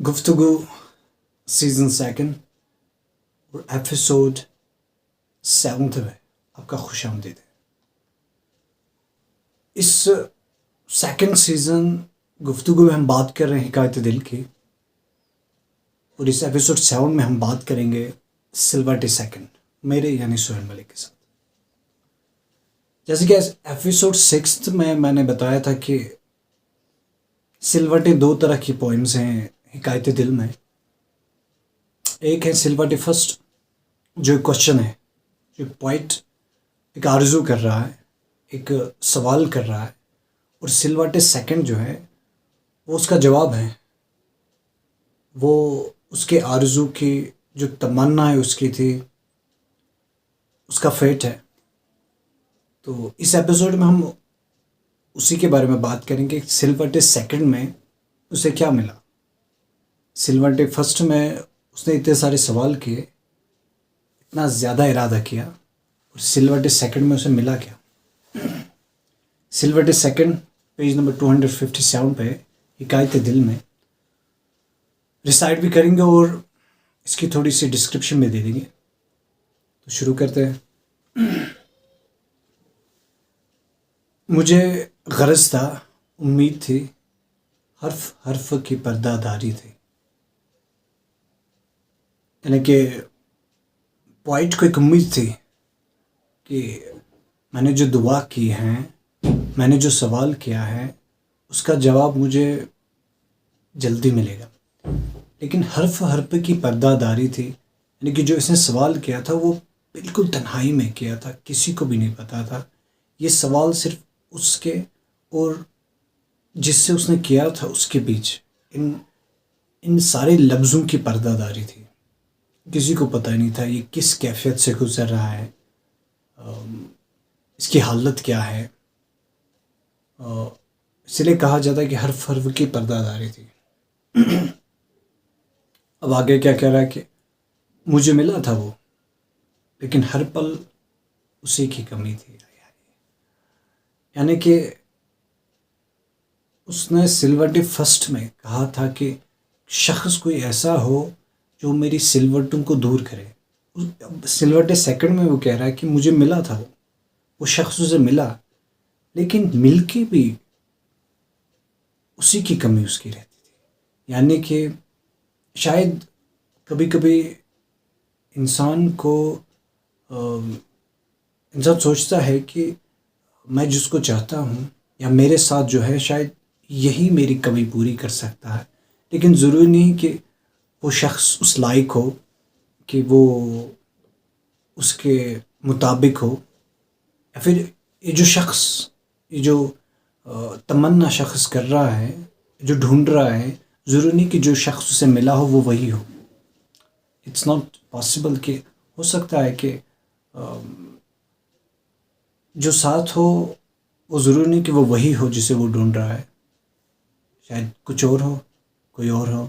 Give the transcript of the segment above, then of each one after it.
گفتگو season second اور episode 7 میں آپ کا خوش آمدید ہے۔ اس سیکنڈ سیزن گفتگو میں ہم بات کر رہے ہیں حکایت دل کی، اور اس ایپیسوڈ 7 میں ہم بات کریں گے سلورٹی سیکنڈ میرے یعنی سہیل ملک کے ساتھ۔ جیسے کہ ایپیسوڈ 6 میں نے بتایا تھا کہ سلورٹی 2 طرح کی پوئمز ہیں حکایت دل میں۔ ایک ہے سلورٹی فرسٹ، جو ایک کوشچن ہے، جو ایک پوائٹ ایک آرزو کر رہا ہے، ایک سوال کر رہا ہے، اور سلورٹی سیکنڈ جو ہے وہ اس کا جواب ہے، وہ اس کے آرزو کی جو تمنا ہے اس کی تھی، اس کا فیٹ ہے۔ تو اس ایپیسوڈ میں ہم اسی کے بارے میں بات کریں گے کہ سلورٹی سیکنڈ میں اسے کیا ملا۔ سلورٹی فرسٹ میں اس نے اتنے سارے سوال کیے، اتنا زیادہ ارادہ کیا، اور سلورٹی سیکنڈ میں اسے ملا کیا۔ سلورٹی سیکنڈ پیج نمبر 257 پہ حکایت دل میں ریسائٹ بھی کریں گے اور اس کی تھوڑی سی ڈسکرپشن بھی دے دیں گے۔ تو شروع کرتے ہیں۔ مجھے غرض تھا، امید تھی، حرف حرف کی پردہ داری تھی۔ یعنی کہ پوائٹ کو ایک امید تھی کہ میں نے جو دعا کی ہے، میں نے جو سوال کیا ہے، اس کا جواب مجھے جلدی ملے گا۔ لیکن حرف حرف کی پردہ داری تھی، یعنی کہ جو اس نے سوال کیا تھا وہ بالکل تنہائی میں کیا تھا، کسی کو بھی نہیں پتا تھا۔ یہ سوال صرف اس کے اور جس سے اس نے کیا تھا اس کے بیچ ان سارے لفظوں کی پردہ داری تھی۔ کسی کو پتہ نہیں تھا یہ کس کیفیت سے گزر رہا ہے، اس کی حالت کیا ہے۔ اس لیے کہا جاتا ہے کہ حرف حرف کی پردہ داری تھی۔ اب آگے کیا کہہ رہا ہے کہ مجھے ملا تھا وہ، لیکن ہر پل اسی کی کمی تھی۔ یعنی کہ اس نے سلورٹی فرسٹ میں کہا تھا کہ شخص کوئی ایسا ہو جو میری سلوٹوں کو دور کرے۔ سلورٹی سیکنڈ میں وہ کہہ رہا ہے کہ مجھے ملا تھا وہ شخص اسے ملا، لیکن مل کے بھی اسی کی کمی اس کی رہتی تھی۔ یعنی کہ شاید کبھی کبھی انسان سوچتا ہے کہ میں جس کو چاہتا ہوں یا میرے ساتھ جو ہے شاید یہی میری کمی پوری کر سکتا ہے، لیکن ضروری نہیں کہ وہ شخص اس لائق ہو کہ وہ اس کے مطابق ہو، یا پھر یہ جو تمنا شخص کر رہا ہے، جو ڈھونڈ رہا ہے، ضروری نہیں کہ جو شخص اسے ملا ہو وہ وہی ہو۔ اٹس ناٹ پاسبل کہ ہو سکتا ہے کہ جو ساتھ ہو وہ ضروری نہیں کہ وہ وہی ہو جسے وہ ڈھونڈ رہا ہے، شاید کچھ اور ہو، کوئی اور ہو۔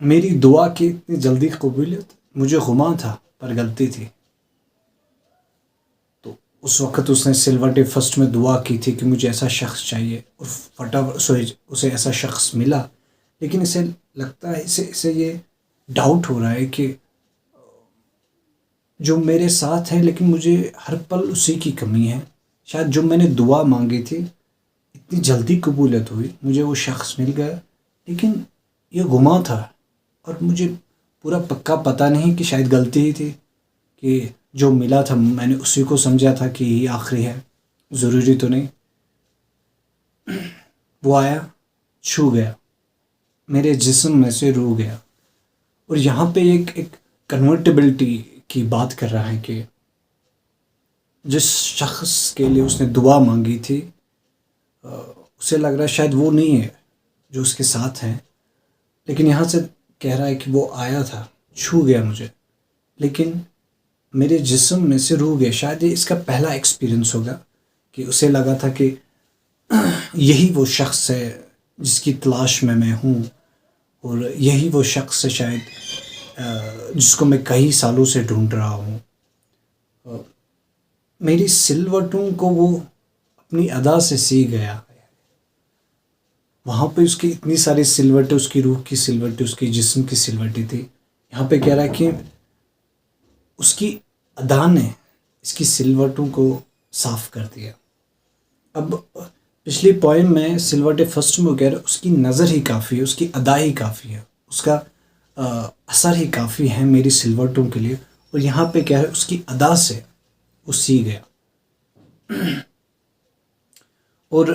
میری دعا کی اتنی جلدی قبولیت، مجھے گماں تھا پر غلطی تھی۔ تو اس وقت اس نے سلورٹی فرسٹ میں دعا کی تھی کہ مجھے ایسا شخص چاہیے، اور اسے ایسا شخص ملا، لیکن اسے لگتا ہے اسے یہ ڈاؤٹ ہو رہا ہے کہ جو میرے ساتھ ہے لیکن مجھے ہر پل اسی کی کمی ہے۔ شاید جو میں نے دعا مانگی تھی اتنی جلدی قبولیت ہوئی، مجھے وہ شخص مل گیا، لیکن یہ گماں تھا، اور مجھے پورا پکا پتہ نہیں کہ شاید غلطی ہی تھی کہ جو ملا تھا میں نے اسی کو سمجھا تھا کہ یہ آخری ہے، ضروری تو نہیں۔ وہ آیا، چھو گیا، میرے جسم میں سے رو گیا۔ اور یہاں پہ ایک کنورٹیبلٹی کی بات کر رہا ہے کہ جس شخص کے لیے اس نے دعا مانگی تھی اسے لگ رہا ہے شاید وہ نہیں ہے جو اس کے ساتھ ہیں، لیکن یہاں سے کہہ رہا ہے کہ وہ آیا تھا، چھو گیا مجھے، لیکن میرے جسم میں سے رو گیا۔ شاید یہ اس کا پہلا ایکسپیرینس ہوگا کہ اسے لگا تھا کہ یہی وہ شخص ہے جس کی تلاش میں ہوں، اور یہی وہ شخص ہے شاید جس کو میں کئی سالوں سے ڈھونڈ رہا ہوں۔ میری سلوٹوں کو وہ اپنی ادا سے سی گیا، وہاں پہ اس کی اتنی ساری سلوٹیں، اس کی روح کی سلوٹیں، اس کی جسم کی سلوٹیں تھی. یہاں پہ کہہ رہا ہے کہ اس کی ادا نے اس کی سلوٹوں کو صاف کر دیا. اب پچھلی پوائم میں سلوٹ فرسٹ میں وہ کہہ رہا ہے اس کی نظر ہی کافی ہے، اس کی ادا ہی کافی ہے، اس کا اثر ہی کافی ہے میری سلوٹوں کے لیے. اور یہاں پہ کہہ رہا ہے اس کی ادا سے وہ سی گیا. اور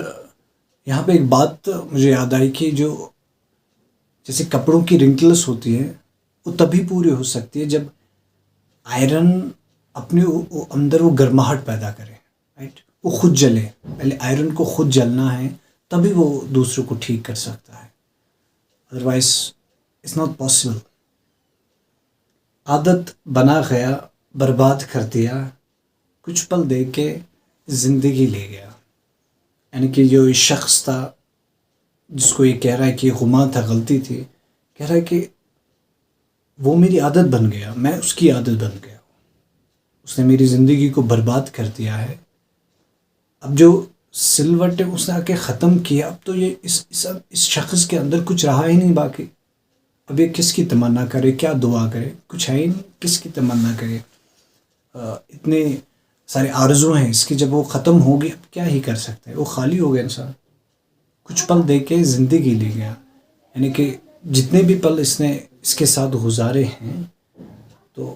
یہاں پہ ایک بات مجھے یاد آئی کہ جو جیسے کپڑوں کی رنکلس ہوتی ہے وہ تبھی پوری ہو سکتی ہے جب آئرن اپنے اندر وہ گرماہٹ پیدا کرے، رائٹ، وہ خود جلے. پہلے آئرن کو خود جلنا ہے تبھی وہ دوسروں کو ٹھیک کر سکتا ہے، ادروائز اٹس ناٹ پاسبل. عادت بنا گیا، برباد کر دیا، کچھ پل دے کے زندگی لے گیا. یعنی کہ جو یہ شخص تھا جس کو یہ کہہ رہا ہے کہ یہ گناہ تھا، غلطی تھی، کہہ رہا ہے کہ وہ میری عادت بن گیا، میں اس کی عادت بن گیا، اس نے میری زندگی کو برباد کر دیا ہے. اب جو سلوٹ اس نے آ کے ختم کیا، اب تو یہ اس شخص کے اندر کچھ رہا ہی نہیں باقی. اب یہ کس کی تمنا کرے، کیا دعا کرے، کچھ ہے ہی نہیں، کس کی تمنا کرے. اتنے سارے آرزو ہیں اس کی، جب وہ ختم ہوگی اب کیا ہی کر سکتے ہیں، وہ خالی ہو گیا انسان. کچھ پل دے کے زندگی لے گیا. یعنی کہ جتنے بھی پل اس نے اس کے ساتھ گزارے ہیں، تو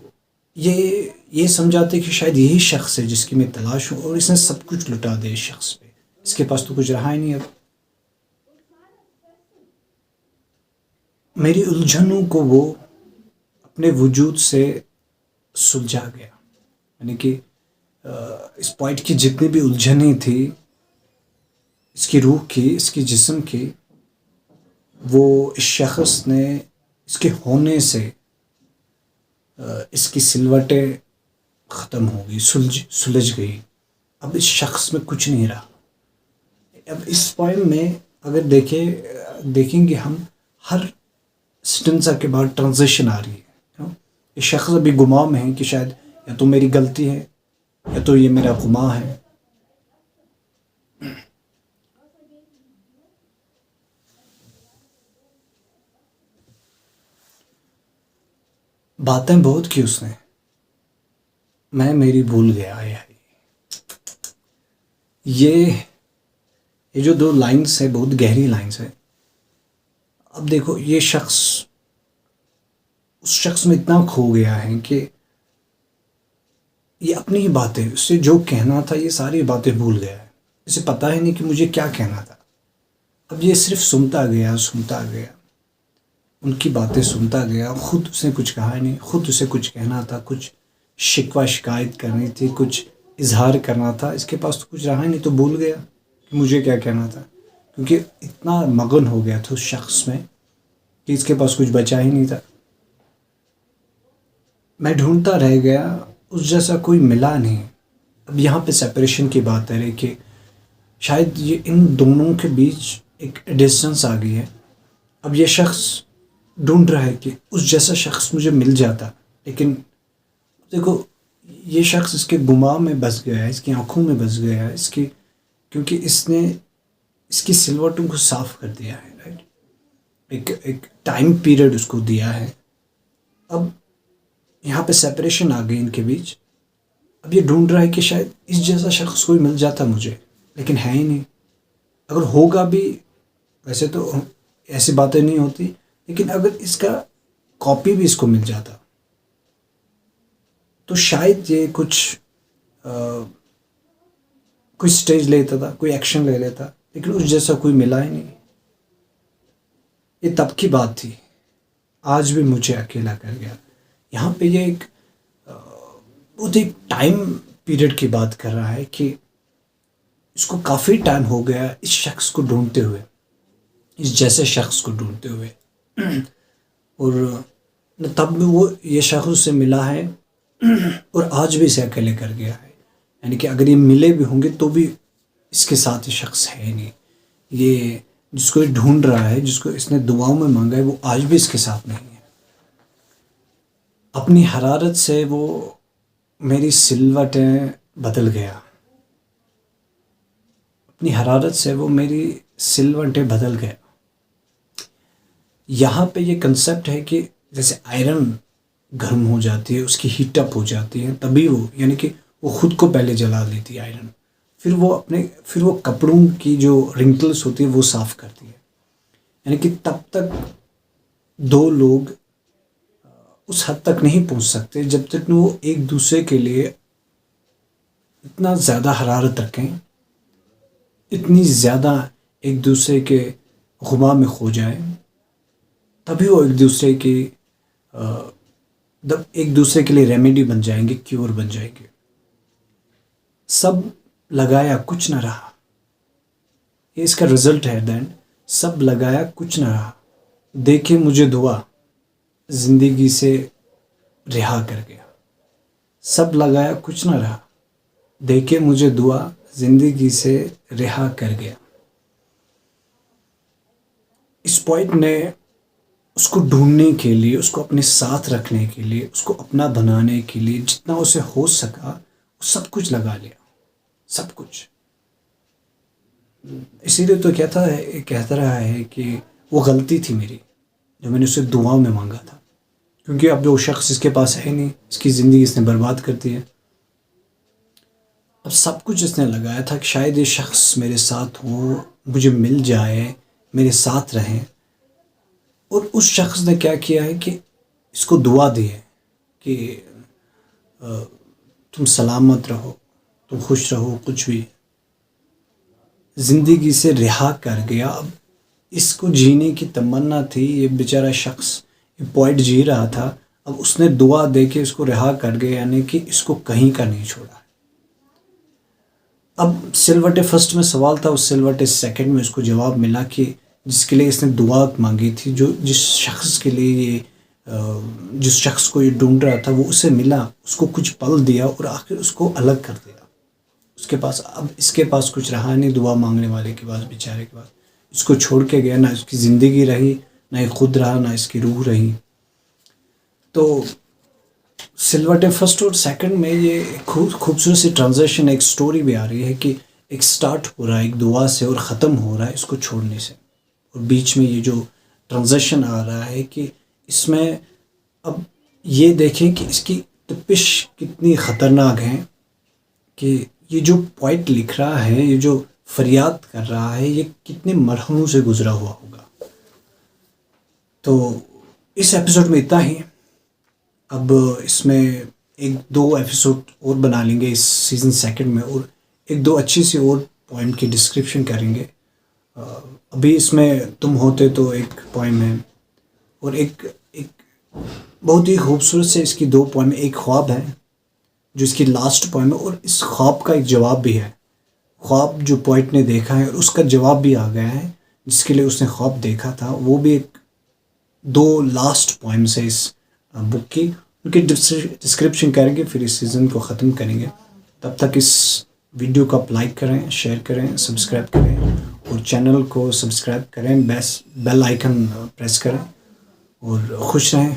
یہ سمجھاتے کہ شاید یہی شخص ہے جس کی میں تلاش ہوں، اور اس نے سب کچھ لٹا دیا اس شخص پہ، اس کے پاس تو کچھ رہا ہی نہیں. اب میری الجھنوں کو وہ اپنے وجود سے سلجھا گیا. یعنی کہ اس پوائنٹ کی جتنی بھی الجھنیں تھی اس کی روح کی، اس کی جسم کی، وہ اس شخص نے اس کے ہونے سے اس کی سلوٹیں ختم ہو گئی، سلجھ گئی. اب اس شخص میں کچھ نہیں رہا. اب اس پوائم میں اگر دیکھیں گے ہم، ہر سٹنسا کے بعد ٹرانزیشن آ رہی ہے. یہ شخص ابھی گماں میں ہے کہ شاید یا تو میری غلطی ہے یا تو یہ میرا گماں ہے. باتیں بہت کی اس نے، میں میری بھول گیا. یہ جو دو لائنس ہے بہت گہری لائنس ہے. اب دیکھو یہ شخص اس شخص میں اتنا کھو گیا ہے کہ یہ اپنی ہی باتیں، اس سے جو کہنا تھا یہ ساری باتیں بھول گیا ہے. اسے پتہ ہی نہیں کہ مجھے کیا کہنا تھا. اب یہ صرف سنتا گیا، ان کی باتیں سنتا گیا. خود اس نے کچھ کہا نہیں، خود اسے کچھ کہنا تھا، کچھ شکوہ شکایت کرنی تھی، کچھ اظہار کرنا تھا. اس کے پاس تو کچھ رہا ہی نہیں، تو بھول گیا کہ مجھے کیا کہنا تھا، کیونکہ اتنا مگن ہو گیا تھا اس شخص میں کہ اس کے پاس کچھ بچا ہی نہیں تھا. میں ڈھونڈتا رہ گیا، اس جیسا کوئی ملا نہیں. اب یہاں پہ سیپریشن کی بات ہے کہ شاید یہ ان دونوں کے بیچ ایک ڈسٹنس آ گئی ہے. اب یہ شخص ڈھونڈ رہا ہے کہ اس جیسا شخص مجھے مل جاتا، لیکن دیکھو یہ شخص اس کے گماں میں بس گیا ہے، اس کی آنکھوں میں بس گیا ہے، کیونکہ اس نے اس کی سلوٹوں کو صاف کر دیا ہے، رائٹ. ایک ٹائم پیریڈ اس کو دیا ہے. اب یہاں پہ سیپریشن آ گئی ان کے بیچ. اب یہ ڈھونڈ رہا ہے کہ شاید اس جیسا شخص کوئی مل جاتا مجھے، لیکن ہے ہی نہیں. اگر ہوگا بھی، ویسے تو ایسی باتیں نہیں ہوتی، لیکن اگر اس کا کاپی بھی اس کو مل جاتا تو شاید یہ کوئی سٹیج لیتا تھا، کوئی ایکشن لے لیتا، لیکن اس جیسا کوئی ملا ہی نہیں. یہ تب کی بات تھی، آج بھی مجھے اکیلا کر گیا. یہاں پہ یہ ایک بہت ایک ٹائم پیریڈ کی بات کر رہا ہے کہ اس کو کافی ٹائم ہو گیا اس شخص کو ڈھونڈتے ہوئے، اس جیسے شخص کو ڈھونڈتے ہوئے. اور تب میں وہ یہ شخص سے ملا ہے اور آج بھی اسے اکیلے کر گیا ہے. یعنی کہ اگر یہ ملے بھی ہوں گے تو بھی اس کے ساتھ یہ شخص ہے نہیں. یہ جس کو یہ ڈھونڈ رہا ہے، جس کو اس نے دعاؤں میں مانگا ہے، وہ آج بھی اس کے ساتھ نہیں ہے. اپنی حرارت سے وہ میری سلوٹیں بدل گیا، اپنی حرارت سے وہ میری سلوٹیں بدل گیا. یہاں پہ یہ کنسیپٹ ہے کہ جیسے آئرن گرم ہو جاتی ہے، اس کی ہیٹ اپ ہو جاتی ہے، تبھی وہ یعنی کہ وہ خود کو پہلے جلا لیتی ہے آئرن، پھر وہ کپڑوں کی جو رنکلس ہوتی ہے وہ صاف کرتی ہے. یعنی کہ تب تک دو لوگ اس حد تک نہیں پہنچ سکتے جب تک وہ ایک دوسرے کے لیے اتنا زیادہ حرارت رکھیں، اتنی زیادہ ایک دوسرے کے غبار میں کھو جائیں، تبھی وہ ایک دوسرے کے لیے ریمیڈی بن جائیں گے، کیور بن جائیں گے. سب لگایا کچھ نہ رہا، یہ اس کا رزلٹ ہے. دین سب لگایا کچھ نہ رہا، دیکھے مجھے دعا زندگی سے رہا کر گیا. سب لگایا کچھ نہ رہا، دیکھے مجھے دعا زندگی سے رہا کر گیا. اس پوائٹ نے اس کو ڈھونڈنے کے لیے، اس کو اپنے ساتھ رکھنے کے لیے، اس کو اپنا بنانے کے لیے جتنا اسے ہو سکا وہ سب کچھ لگا لیا، سب کچھ. اسی لیے تو کہتا رہا ہے کہ وہ غلطی تھی میری جو میں نے اسے دعا میں مانگا تھا، کیونکہ اب وہ شخص اس کے پاس ہے نہیں، اس کی زندگی اس نے برباد کر دی ہے. اب سب کچھ اس نے لگایا تھا کہ شاید یہ شخص میرے ساتھ ہو، مجھے مل جائے، میرے ساتھ رہیں. اور اس شخص نے کیا کیا ہے کہ اس کو دعا دی ہے کہ تم سلامت رہو، تم خوش رہو، کچھ بھی. زندگی سے رہا کر گیا. اب اس کو جینے کی تمنا تھی، یہ بیچارہ شخص یہ پوائٹ جی رہا تھا، اب اس نے دعا دے کے اس کو رہا کر گیا، یعنی کہ اس کو کہیں کا نہیں چھوڑا. اب سلوٹے فرسٹ میں سوال تھا، اس سلوٹے سیکنڈ میں اس کو جواب ملا کہ جس کے لیے اس نے دعا مانگی تھی، جس شخص کے لیے جس شخص کو یہ ڈھونڈ رہا تھا وہ اسے ملا، اس کو کچھ پل دیا اور آخر اس کو الگ کر دیا. اس کے پاس کچھ رہا نہیں، دعا مانگنے والے کے پاس، بیچارے کے پاس. اس کو چھوڑ کے گیا، نہ اس کی زندگی رہی، نہ ہی خود رہا، نہ اس کی روح رہی. تو سلوٹے فرسٹ اور سیکنڈ میں یہ خوبصورت سی ٹرانزیکشن، ایک سٹوری بھی آ رہی ہے کہ ایک سٹارٹ ہو رہا ہے ایک دعا سے اور ختم ہو رہا ہے اس کو چھوڑنے سے. اور بیچ میں یہ جو ٹرانزیکشن آ رہا ہے کہ اس میں اب یہ دیکھیں کہ اس کی تپش کتنی خطرناک ہے، کہ یہ جو پوائٹ لکھ رہا ہے، یہ جو فریاد کر رہا ہے، یہ کتنے مرحلوں سے گزرا ہوا ہوگا. تو اس ایپیسوڈ میں اتنا ہی. اب اس میں ایک دو ایپیسوڈ اور بنا لیں گے اس سیزن سیکنڈ میں، اور ایک دو اچھی سی اور پوائم کی ڈسکرپشن کریں گے. ابھی اس میں تم ہوتے تو ایک پوائم ہے، اور ایک بہت ہی خوبصورت سے اس کی دو پوائم، ایک خواب ہے جو اس کی لاسٹ پوائم ہے، اور اس خواب کا ایک جواب بھی ہے. خواب جو پوائٹ نے دیکھا ہے اور اس کا جواب بھی آ گیا ہے، جس کے لیے اس نے خواب دیکھا تھا. وہ بھی ایک دو لاسٹ پوائمس ہے اس بک کی، ان کی ڈسکرپشن کریں گے، پھر اس سیزن کو ختم کریں گے. تب تک اس ویڈیو کو آپ لائک کریں، شیئر کریں، سبسکرائب کریں، اور چینل کو سبسکرائب کریں، بیل آئیکن پریس کریں، اور خوش رہیں.